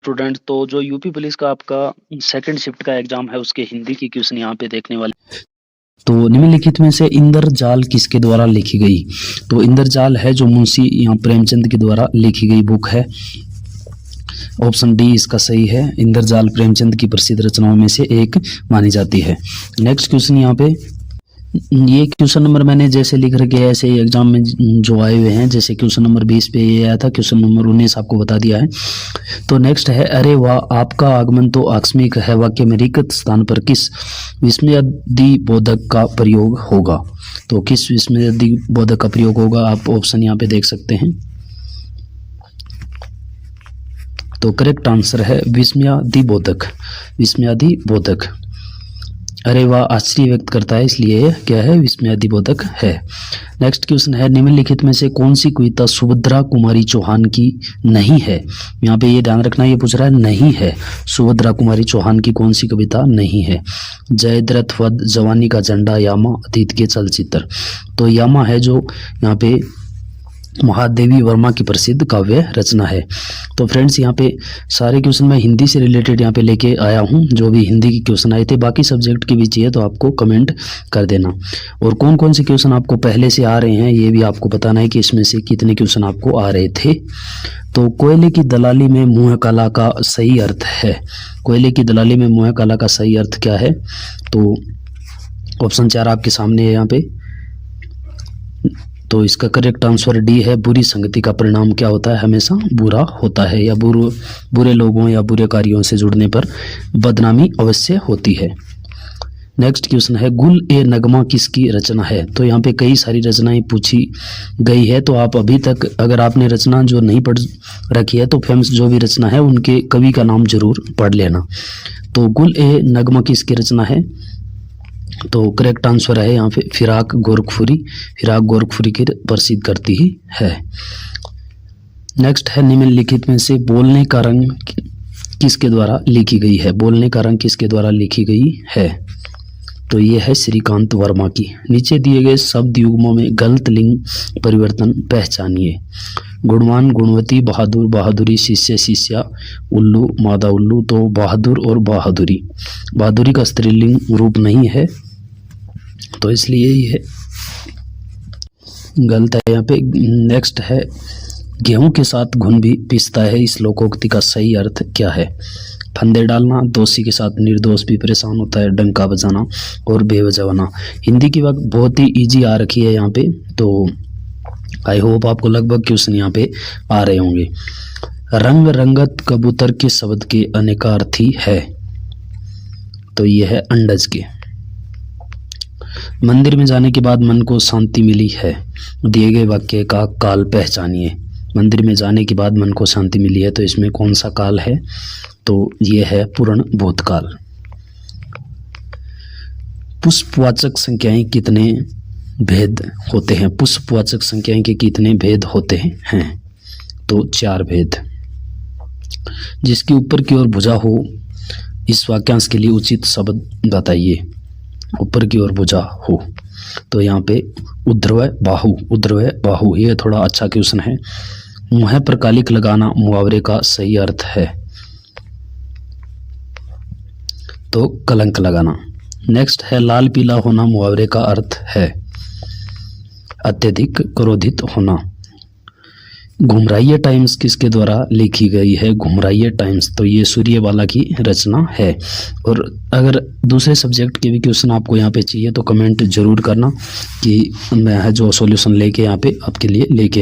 Student, तो जो UP police का आपका सेकंड शिफ्ट का एग्जाम है उसके हिंदी की क्वेश्चन यहाँ पे देखने वाले। तो निम्नलिखित में से इंद्रजाल किसके द्वारा लिखी गई? तो इंद्रजाल है जो मुंशी यहाँ प्रेमचंद के द्वारा लिखी गई बुक है। ऑप्शन डी इसका सही है। इंद्रजाल प्रेमचंद की प्रसिद्ध रचनाओं में से एक मानी जाती है। नेक्स्ट क्वेश्चन यहाँ पे, ये क्वेश्चन नंबर मैंने जैसे लिख रखे है ऐसे एग्जाम में जो आए हुए हैं, जैसे क्वेश्चन नंबर 20 पे ये आया था, क्वेश्चन नंबर 19 आपको बता दिया है। तो नेक्स्ट है, अरे वाह आपका आगमन तो आकस्मिक है, वाक्य में रिक्त स्थान पर किस विस्मयादि बोधक का प्रयोग होगा? तो किस विस्मयादि बोधक का प्रयोग होगा, आप ऑप्शन यहाँ पे देख सकते हैं। तो करेक्ट आंसर है विस्मयादि बोधक। विस्मयादि बोधक, अरे वाह आश्चर्य व्यक्त करता है, इसलिए क्या है, विस्मयादि बोधक है। नेक्स्ट क्वेश्चन है, निम्नलिखित में से कौन सी कविता सुभद्रा कुमारी चौहान की नहीं है? यहाँ पे ये ध्यान रखना, ये पूछ रहा है नहीं है, सुभद्रा कुमारी चौहान की कौन सी कविता नहीं है? जयद्रथ वध, जवानी का झंडा, यामा, अतीत के चलचित्र। तो यामा है जो यहाँ पे महादेवी वर्मा की प्रसिद्ध काव्य रचना है। तो फ्रेंड्स यहाँ पे सारे क्वेश्चन मैं हिंदी से रिलेटेड यहाँ पे लेके आया हूँ, जो भी हिंदी के क्वेश्चन आए थे। बाकी सब्जेक्ट के भी चाहिए तो आपको कमेंट कर देना। और कौन कौन से क्वेश्चन आपको पहले से आ रहे हैं ये भी आपको बताना है कि इसमें से कितने क्वेश्चन आपको आ रहे थे। तो कोयले की दलाली में मुँह काला का सही अर्थ है? कोयले की दलाली में मुँह काला का सही अर्थ क्या है? तो ऑप्शन 4 आपके सामने है यहाँ पे। तो इसका करेक्ट आंसर डी है, बुरी संगति का परिणाम क्या होता है? हमेशा बुरा होता है, या बुरे लोगों या बुरे कार्यों से जुड़ने पर बदनामी अवश्य होती है। नेक्स्ट क्वेश्चन है, गुल ए नगमा किसकी रचना है? तो यहाँ पे कई सारी रचनाएं पूछी गई है, तो आप अभी तक अगर आपने रचना जो नहीं पढ़ रखी है तो फेमस जो भी रचना है उनके कवि का नाम जरूर पढ़ लेना। तो गुल ए नगमा किसकी रचना है? तो करेक्ट आंसर है यहाँ पे फिराक गोरखपुरी। फिराक गोरखपुरी की प्रसिद्ध करती ही है। नेक्स्ट है, निम्नलिखित में से बोलने का रंग किसके द्वारा लिखी गई है? बोलने का रंग किसके द्वारा लिखी गई है? तो ये है श्रीकांत वर्मा की। नीचे दिए गए शब्द युग्मों में गलत लिंग परिवर्तन पहचानिए। गुणवान, गुणवती, बहादुर, बहादुरी, शिष्य, शिष्या, उल्लू, मादा उल्लू। तो बहादुर और बहादुरी, बहादुरी का स्त्रीलिंग रूप नहीं है, तो इसलिए ये गलत है यहाँ पे। नेक्स्ट है, गेहूं के साथ घुन भी पिसता है, इस लोकोक्ति का सही अर्थ क्या है? फंदे डालना, दोषी के साथ निर्दोष भी परेशान होता है, डंका बजाना और बेवजह होना। हिंदी की वक्त बहुत ही इजी आ रखी है यहाँ पे, तो आई होप आपको लगभग क्वेश्चन यहाँ पे आ रहे होंगे। रंग रंगत कबूतर के शब्द के अनेकार्थी है? तो ये है अंडज के। मंदिर में जाने के बाद मन को शांति मिली है, दिए गए वाक्य का काल पहचानिए। मंदिर में जाने के बाद मन को शांति मिली है, तो इसमें कौन सा काल है? तो ये है पूर्ण भूतकाल। पुष्पवाचक संख्याएं कितने भेद होते हैं? पुष्पवाचक संख्याएं के कितने भेद होते हैं? तो 4 भेद। जिसकी ऊपर की ओर भुजा हो, इस वाक्यांश के लिए उचित शब्द बताइए। ऊपर की ओर भुजा हो, तो यहाँ पे उध्रव बाहु, उध्रव बाहु, ये थोड़ा अच्छा क्वेश्चन है। मुँह पर कालिक लगाना मुहावरे का सही अर्थ है? तो कलंक लगाना। नेक्स्ट है, लाल पीला होना मुहावरे का अर्थ है? अत्यधिक क्रोधित होना। घुमराइये टाइम्स किसके द्वारा लिखी गई है? घुमराइये टाइम्स, तो ये सूर्यवाला की रचना है। और अगर दूसरे सब्जेक्ट के भी क्वेश्चन आपको यहाँ पे चाहिए तो कमेंट जरूर करना कि मैं जो सॉल्यूशन लेके यहाँ पे आपके लिए लेके